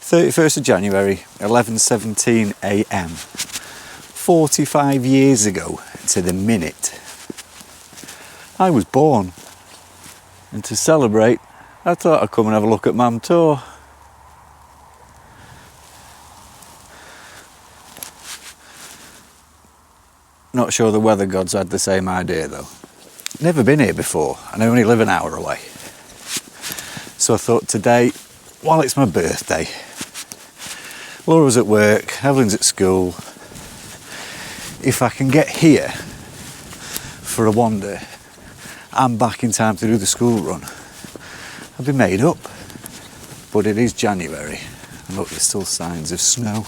31st of January, 11:17 a.m. 45 years ago to the minute, I was born. And to celebrate, I thought I'd come and have a look at Mam Tor. Not sure the weather gods had the same idea though. Never been here before, and I only live an hour away. So I thought today, while it's my birthday, Laura's at work, Evelyn's at school, if I can get here for a wander and back in time to do the school run, I'll be made up. But it is January, and look, there's still signs of snow.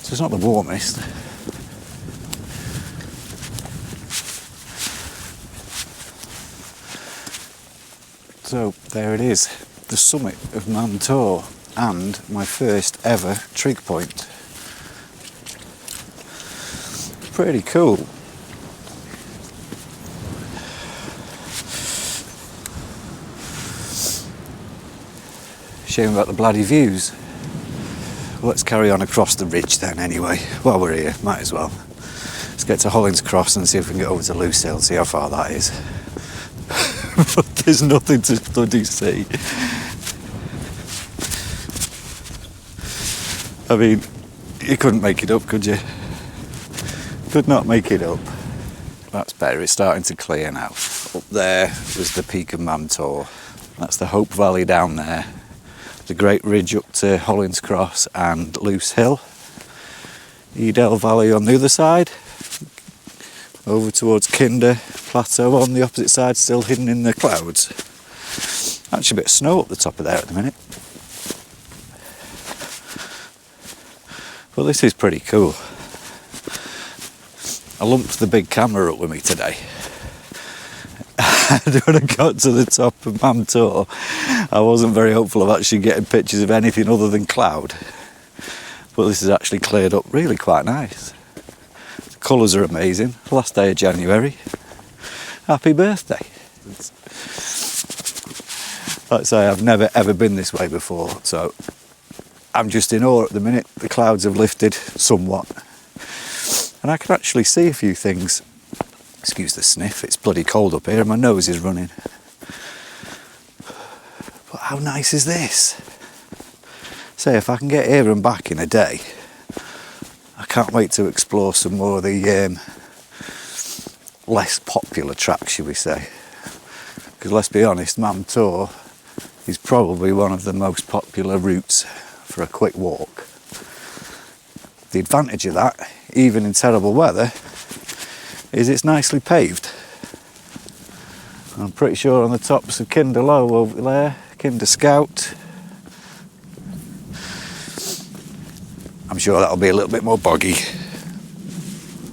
So it's not the warmest. So there it is, the summit of Mam Tor and my first ever trig point. Pretty cool. Shame about the bloody views. Let's carry on across the ridge then anyway. While we're here, might as well. Let's get to Hollins Cross and see if we can get over to Loose Hill, see how far that is. But there's nothing to bloody see. I mean, you couldn't make it up, could you? Could not make it up. That's better, it's starting to clear now. Up there was the peak of Mam Tor. That's the Hope Valley down there. The great ridge up to Hollins Cross and Loose Hill. Edale Valley on the other side. Over towards Kinder Plateau on the opposite side, still hidden in the clouds. Actually a bit of snow up the top of there at the minute. But this is pretty cool. I lumped the big camera up with me today. When I got to the top of Mam Tor, I wasn't very hopeful of actually getting pictures of anything other than cloud. But this is actually cleared up really quite nice. The colours are amazing. Last day of January. Happy birthday. Like I say, I've never ever been this way before, so I'm just in awe at the minute. The clouds have lifted somewhat. And I can actually see a few things. Excuse the sniff, it's bloody cold up here and my nose is running. But how nice is this? Say, if I can get here and back in a day, I can't wait to explore some more of the less popular tracks, shall we say. Because let's be honest, Mam Tor is probably one of the most popular routes for a quick walk. The advantage of that, even in terrible weather, is it's nicely paved. I'm pretty sure on the tops of Kinder Low over there, Kinder Scout, I'm sure that'll be a little bit more boggy.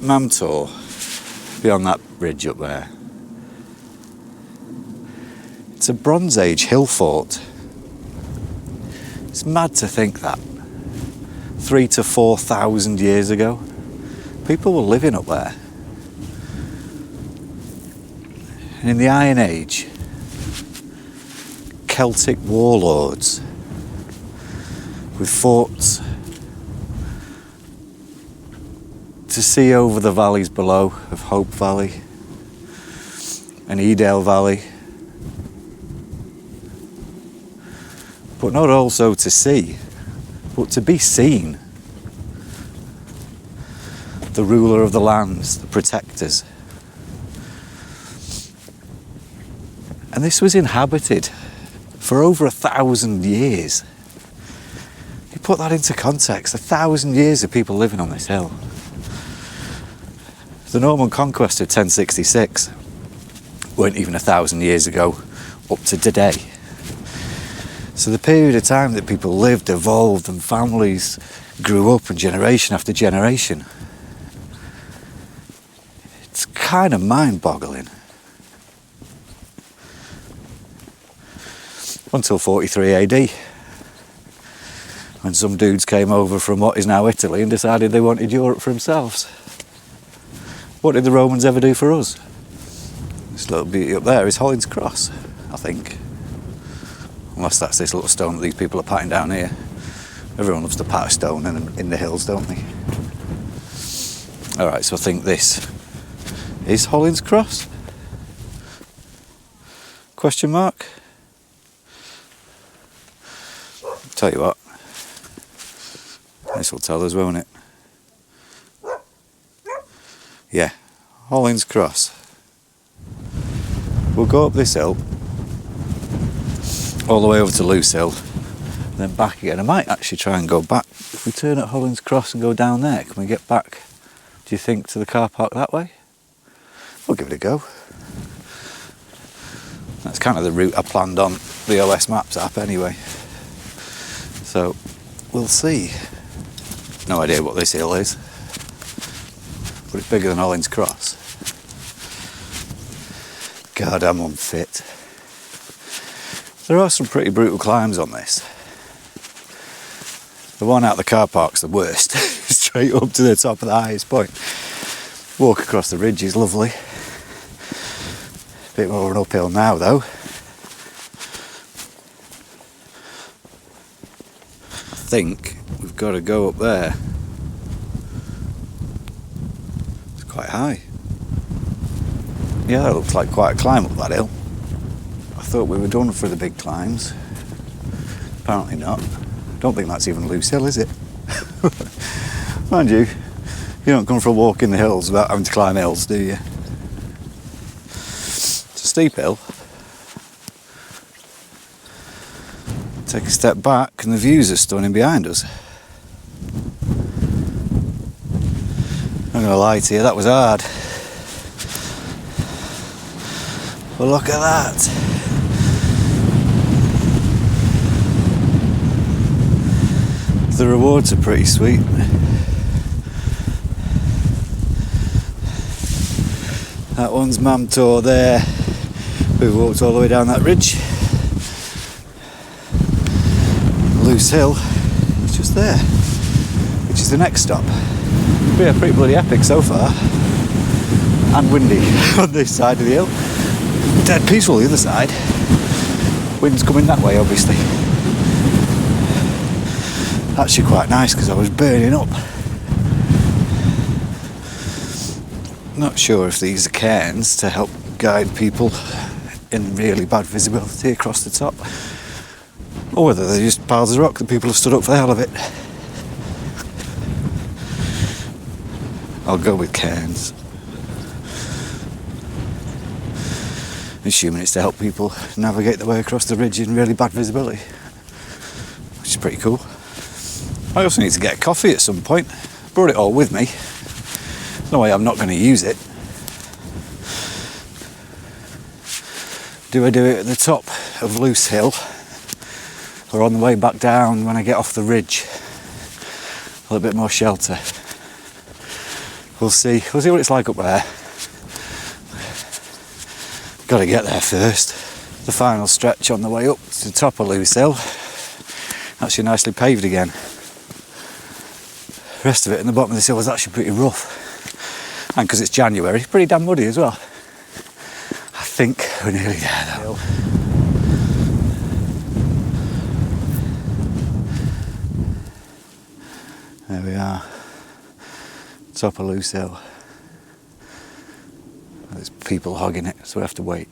Mam Tor, beyond that ridge up there. It's a Bronze Age hill fort. It's mad to think that 3,000 to 4,000 years ago, people were living up there. And in the Iron Age, Celtic warlords with forts to see over the valleys below of Hope Valley and Edale Valley, but not also to see, but to be seen. The ruler of the lands, the protectors. And this was inhabited for over 1,000 years. You put that into context, 1,000 years of people living on this hill. The Norman conquest of 1066 weren't even 1,000 years ago up to today. So the period of time that people lived, evolved, and families grew up, and generation after generation, it's kind of mind-boggling. Until 43 AD, when some dudes came over from what is now Italy and decided they wanted Europe for themselves. What did the Romans ever do for us? This little beauty up there is Hollins Cross. I think. Unless that's this little stone that these people are patting down here. Everyone loves to pat a stone in the hills, don't they? Alright, so I think this is Hollins Cross? Question mark? Tell you what, this will tell us, won't it? Yeah, Hollins Cross. We'll go up this hill, all the way over to Loose Hill, and then back again. I might actually try and go back. If we turn at Hollins Cross and go down there, can we get back, do you think, to the car park that way? We'll give it a go. That's kind of the route I planned on the OS Maps app anyway. So, we'll see. No idea what this hill is, but it's bigger than Hollins Cross. God, I'm unfit. There are some pretty brutal climbs on this. The one out the car park's the worst, straight up to the top of the highest point. Walk across the ridge is lovely. Bit more of an uphill now though. I think we've got to go up there. It's quite high. Yeah, that looks like quite a climb up that hill. I thought we were done for the big climbs. Apparently not. Don't think that's even Loose Hill, is it? Mind you, you don't come for a walk in the hills without having to climb hills, do you? It's a steep hill. Take a step back and the views are stunning behind us. I'm gonna lie to you, that was hard. But look at that. The rewards are pretty sweet. That one's Mam Tor there. We've walked all the way down that ridge. Loose Hill is just there, which is the next stop. Yeah, pretty bloody epic so far. And windy on this side of the hill. Dead peaceful the other side. Wind's coming that way, obviously. Actually quite nice because I was burning up. Not sure if these are cairns to help guide people in really bad visibility across the top, or whether they're just piles of rock that people have stood up for the hell of it. I'll go with cairns. Assuming it's to help people navigate their way across the ridge in really bad visibility, which is pretty cool. I also need to get a coffee at some point. Brought it all with me. No way I'm not going to use it. Do I do it at the top of Loose Hill or on the way back down when I get off the ridge? A little bit more shelter. We'll see. We'll see what it's like up there. Got to get there first. The final stretch on the way up to the top of Loose Hill. Actually nicely paved again. The rest of it in the bottom of this hill is actually pretty rough. And because it's January, pretty damn muddy as well. I think we're nearly there though. There we are. Top of Loose Hill. There's people hogging it, so we have to wait.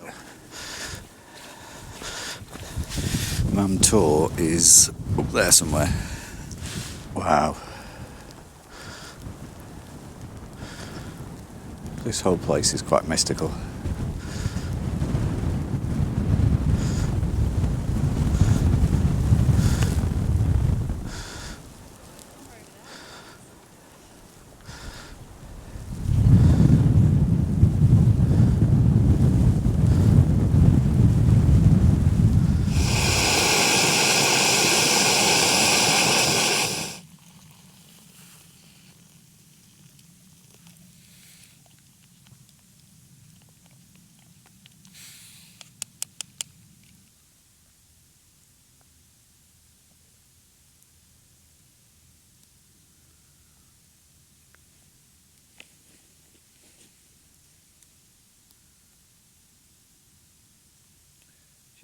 Mam Tor is up there somewhere. Wow. This whole place is quite mystical.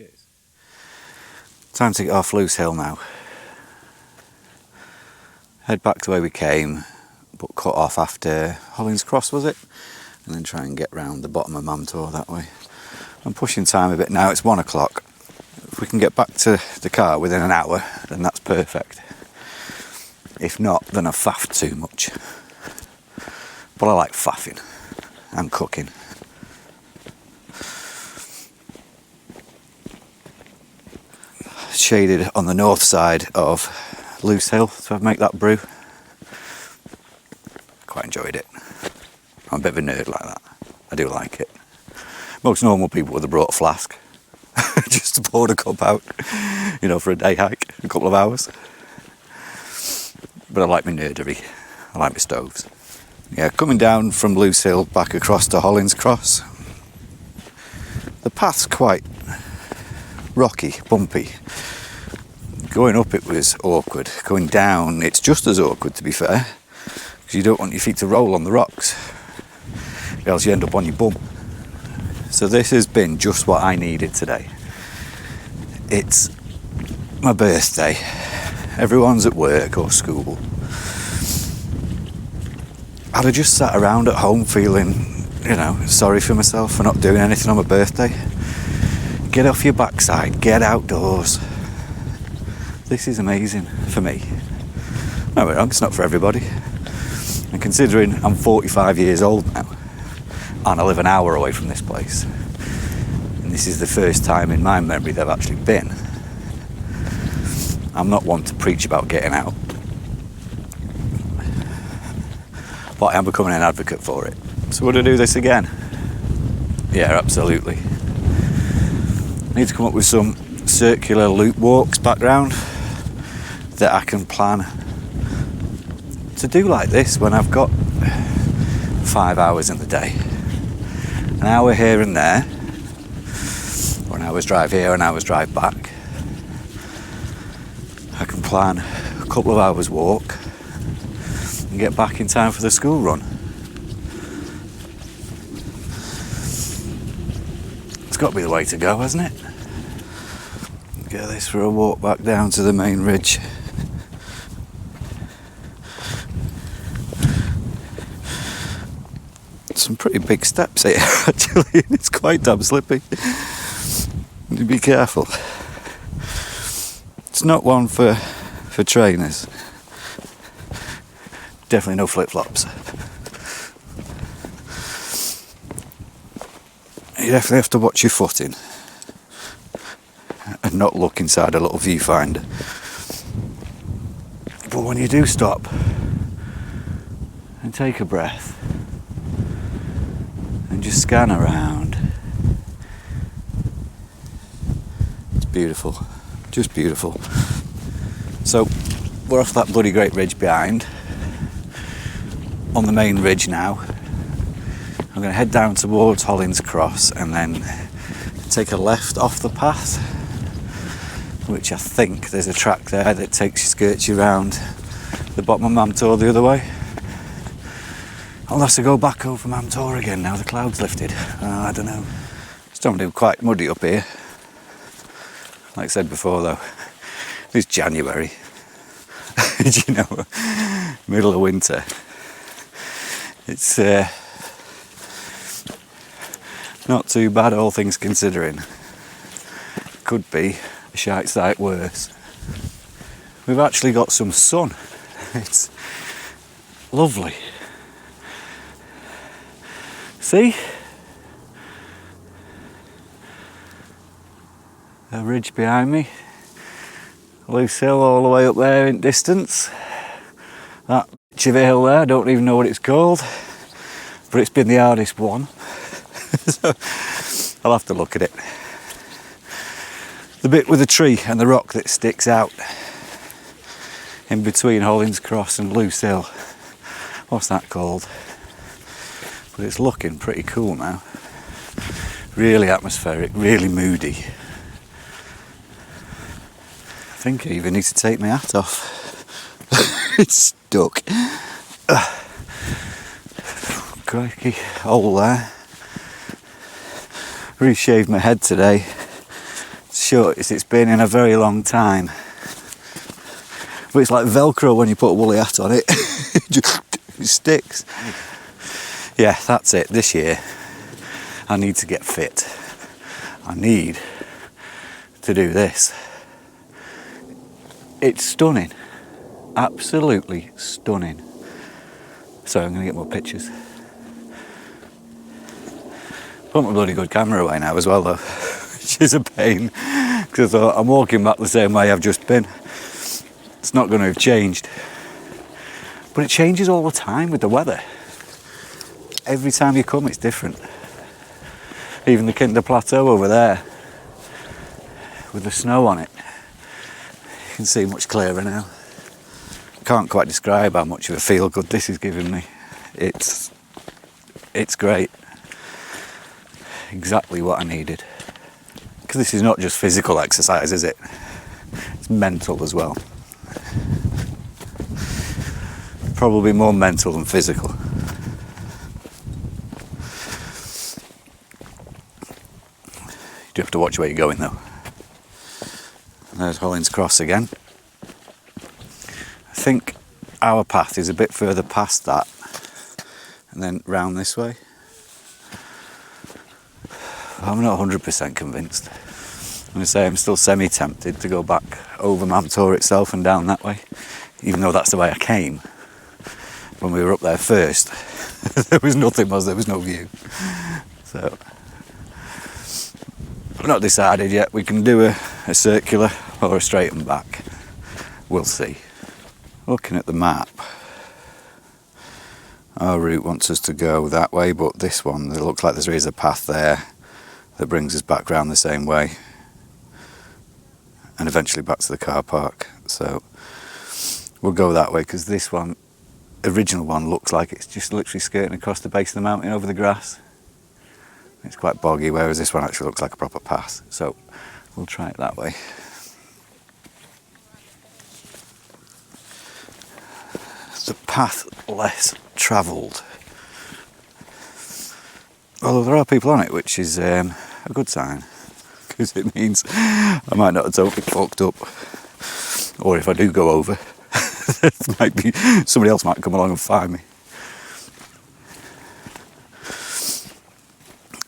Cheers. Time to get off Loose Hill now. Head back the way we came, but cut off after Hollins Cross, was it? And then try and get round the bottom of Mam Tor that way. I'm pushing time a bit now, it's 1 o'clock. If we can get back to the car within an hour, then that's perfect. If not, then I've faffed too much. But I like faffing and cooking. Shaded on the north side of Loose Hill to make that brew. Quite enjoyed it. I'm a bit of a nerd like that. I do like it. Most normal people would have brought a flask just to pour the cup out, you know, for a day hike, a couple of hours. But I like my nerdery. I like my stoves. Yeah, coming down from Loose Hill back across to Hollins Cross. The path's quite rocky, bumpy. Going up it was awkward. Going down it's just as awkward, to be fair, because you don't want your feet to roll on the rocks, else you end up on your bum. So this has been just what I needed today. It's my birthday. Everyone's at work or school. I'd have just sat around at home feeling, you know, sorry for myself for not doing anything on my birthday. Get off your backside, get outdoors. This is amazing for me. No, wrong, it's not for everybody. And considering I'm 45 years old now, and I live an hour away from this place, and this is the first time in my memory that I've actually been, I'm not one to preach about getting out, but I am becoming an advocate for it. So would I do this again? Yeah, absolutely. I need to come up with some circular loop walks back round that I can plan to do like this when I've got 5 hours in the day. An hour here and there, or an hour's drive here, an hour's drive back. I can plan a couple of hours walk and get back in time for the school run. It's got to be the way to go, hasn't it? Get this for a walk back down to the main ridge. Some pretty big steps here actually, it's quite damn slippy. Be careful. It's not one for trainers. Definitely no flip-flops. You definitely have to watch your footing and not look inside a little viewfinder. But when you do stop and take a breath and just scan around, it's beautiful, just beautiful. So we're off that bloody great ridge behind, on the main ridge now. I'm going to head down towards Hollins Cross and then take a left off the path, which I think there's a track there that skirts you around the bottom of Mam Tor the other way. Unless I go back over Mam Tor again now the cloud's lifted. I don't know. It's starting to be quite muddy up here. Like I said before though, it's January. You know, middle of winter. It's not too bad, all things considering. Could be a shite sight worse. We've actually got some sun. It's lovely. See? The ridge behind me. Loose Hill all the way up there in distance. That bitch of a hill there, I don't even know what it's called, but it's been the hardest one. So I'll have to look at it. The bit with the tree and the rock that sticks out in between Hollins Cross and Loose Hill. What's that called? But it's looking pretty cool now. Really atmospheric, really moody. I think I even need to take my hat off. It's stuck. Crikey, hole there. Reshaved my head today Sure, it's been in a very long time. But it's like Velcro when you put a woolly hat on it. It sticks. Yeah, that's it. This year, I need to get fit. I need to do this. It's stunning. Absolutely stunning. So I'm going to get more pictures. Put my bloody good camera away now as well though, which is a pain, because I'm walking back the same way I've just been. It's not going to have changed. But it changes all the time with the weather. Every time you come it's different. Even the Kinder Plateau over there, with the snow on it, you can see much clearer now. Can't quite describe how much of a feel good this is giving me. It's great. Exactly what I needed. Because this is not just physical exercise, is it? It's mental as well. Probably more mental than physical. You do have to watch where you're going though. There's Hollins Cross again. I think our path is a bit further past that and then round this way. I'm not 100% convinced. I'm going to say I'm still semi-tempted to go back over Mam Tor itself and down that way, even though that's the way I came. When we were up there first, there was nothing, there was no view. So, I've not decided yet. We can do a circular or a straight and back. We'll see. Looking at the map, our route wants us to go that way, but this one, it looks like there is a path there that brings us back round the same way and eventually back to the car park. So we'll go that way, because this one, original one, looks like it's just literally skirting across the base of the mountain over the grass. It's quite boggy, whereas this one actually looks like a proper pass. So we'll try it that way. The path less travelled. Although there are people on it, which is a good sign, because it means I might not have totally fucked up. Or if I do go over, might be somebody else might come along and find me.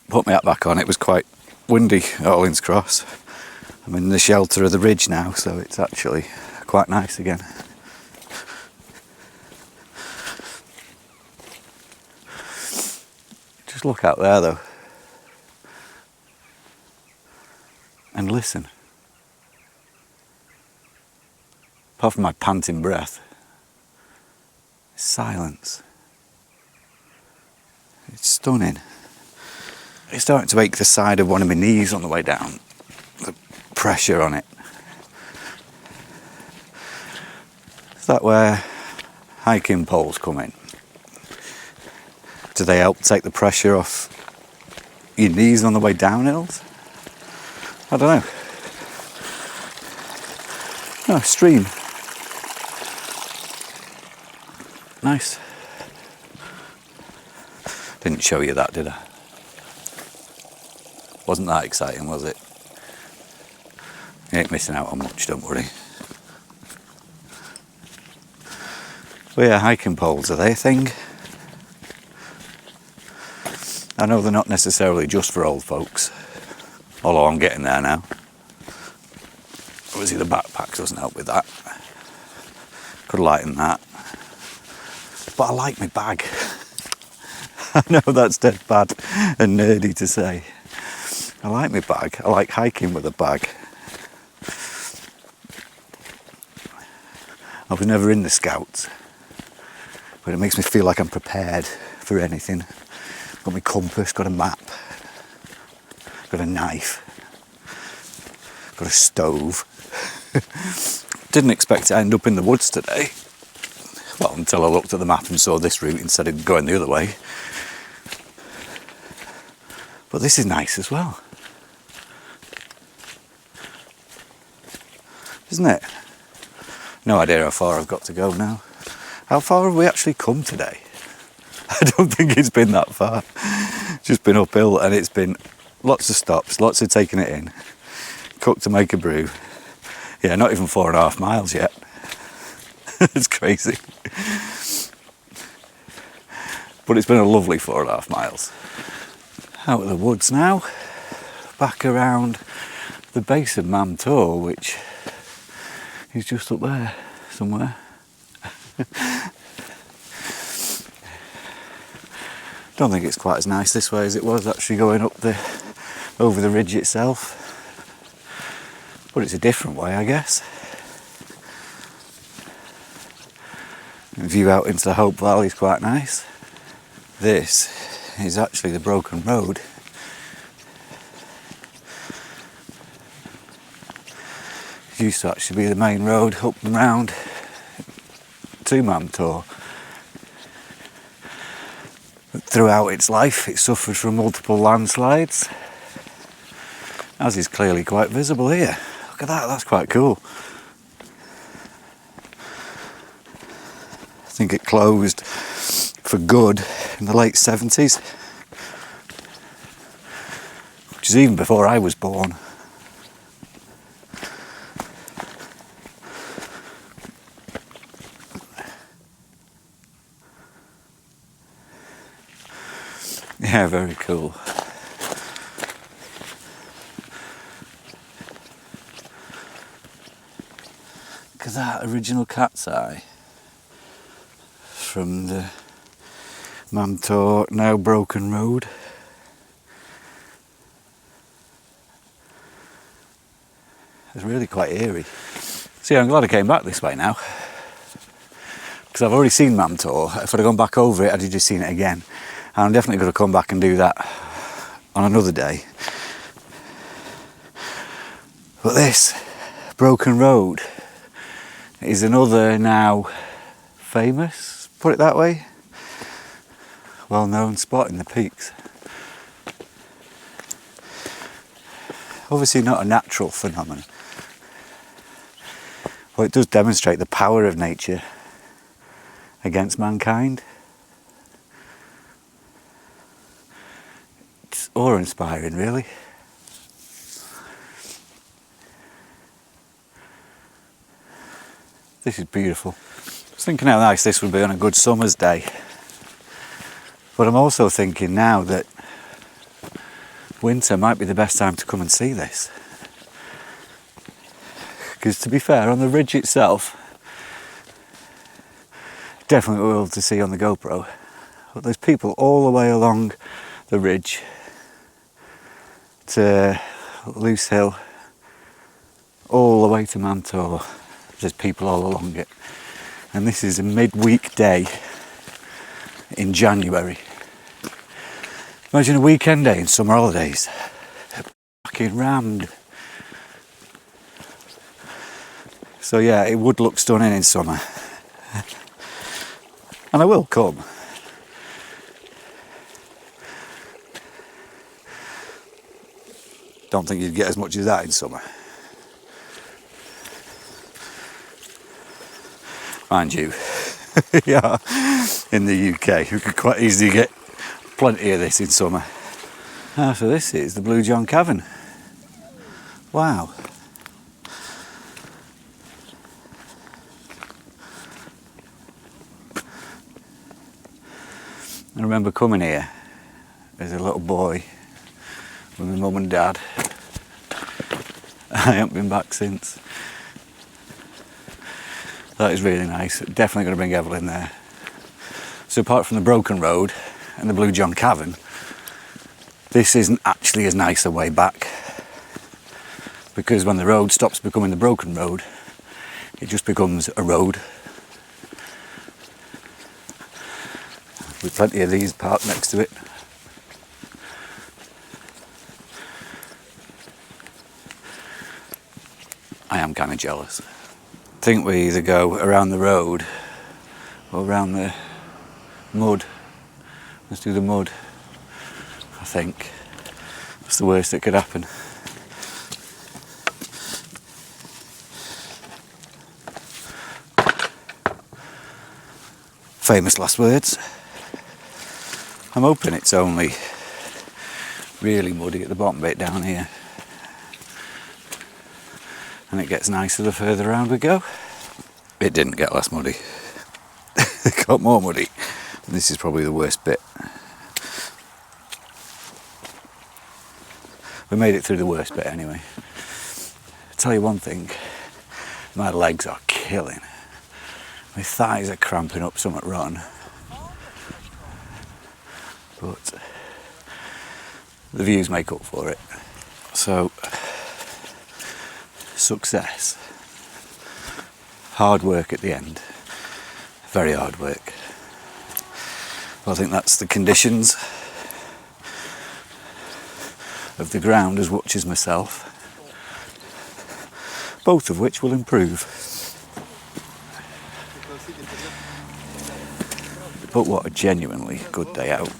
Put my hat back on. It was quite windy at Hollins Cross. I'm in the shelter of the ridge now, so it's actually quite nice again. Just look out there though and listen. Apart from my panting breath, silence. It's stunning. It's starting to ache the side of one of my knees on the way down. The pressure on it. Is that where hiking poles come in? Do they help take the pressure off your knees on the way down hills? I don't know. Oh, stream. Nice. Didn't show you that, did I? Wasn't that exciting, was it? You ain't missing out on much, don't worry. But yeah, hiking poles, are they a thing? I know they're not necessarily just for old folks, although I'm getting there now. Obviously the backpack doesn't help with that. Could lighten that. But I like my bag. I know that's dead bad and nerdy to say. I like my bag. I like hiking with a bag. I was never in the Scouts, but it makes me feel like I'm prepared for anything. Got my compass, got a map, got a knife, got a stove. Didn't expect to end up in the woods today. Well, until I looked at the map and saw this route instead of going the other way. But this is nice as well. Isn't it? No idea how far I've got to go now. How far have we actually come today? I don't think it's been that far. Just been uphill, and it's been lots of stops, lots of taking it in. cook to make a brew. Yeah, not even 4.5 miles yet. It's crazy. But it's been a lovely 4.5 miles. Out of the woods now, back around the base of Mam Tor, which is just up there somewhere. Don't think it's quite as nice this way as it was actually going up over the ridge itself. But it's a different way, I guess. The view out into the Hope Valley is quite nice. This is actually the broken road. It used to actually be the main road up and round to Mam Tor. Throughout its life, it suffered from multiple landslides, as is clearly quite visible here. Look at that, that's quite cool. I think it closed for good in the late 70s, which is even before I was born. Yeah, very cool. Look at that original cat's eye from the Mam Tor, now broken road. It's really quite eerie. So yeah, I'm glad I came back this way now, because I've already seen Mam Tor. If I'd have gone back over it, I'd have just seen it again. And I'm definitely going to come back and do that on another day. But this broken road is another now famous, put it that way, well-known spot in the peaks. Obviously not a natural phenomenon, but it does demonstrate the power of nature against mankind. It's awe-inspiring, really. This is beautiful. I was thinking how nice this would be on a good summer's day. But I'm also thinking now that winter might be the best time to come and see this. Because to be fair, on the ridge itself, definitely we'll be able to see on the GoPro, but there's people all the way along the ridge to Loose Hill, all the way to Mam Tor. There's people all along it. And this is a midweek day in January. Imagine a weekend day in summer holidays. Fucking rammed. So yeah, it would look stunning in summer. And I will come. Don't think you'd get as much as that in summer. Mind you, yeah, in the UK, we could quite easily get plenty of this in summer. So this is the Blue John Cavern. Wow. I remember coming here as a little boy with my mum and dad. I haven't been back since. That is really nice. Definitely going to bring Evelyn there. So apart from the broken road and the Blue John Cavern, this isn't actually as nice a way back, because when the road stops becoming the broken road, it just becomes a road with plenty of these parked next to it. I am kind of jealous. I think we either go around the road or around the mud. Let's do the mud, I think. That's the worst that could happen. Famous last words. I'm hoping it's only really muddy at the bottom bit down here. and it gets nicer the further round we go. It didn't get less muddy. It got more muddy. This is probably the worst bit. We made it through the worst bit anyway. I'll tell you one thing, my legs are killing. My thighs are cramping up some at run. But the views make up for it. So, success. Hard work at the end. Very hard work. Well, I think that's the conditions of the ground as much as myself, both of which will improve. But what a genuinely good day out.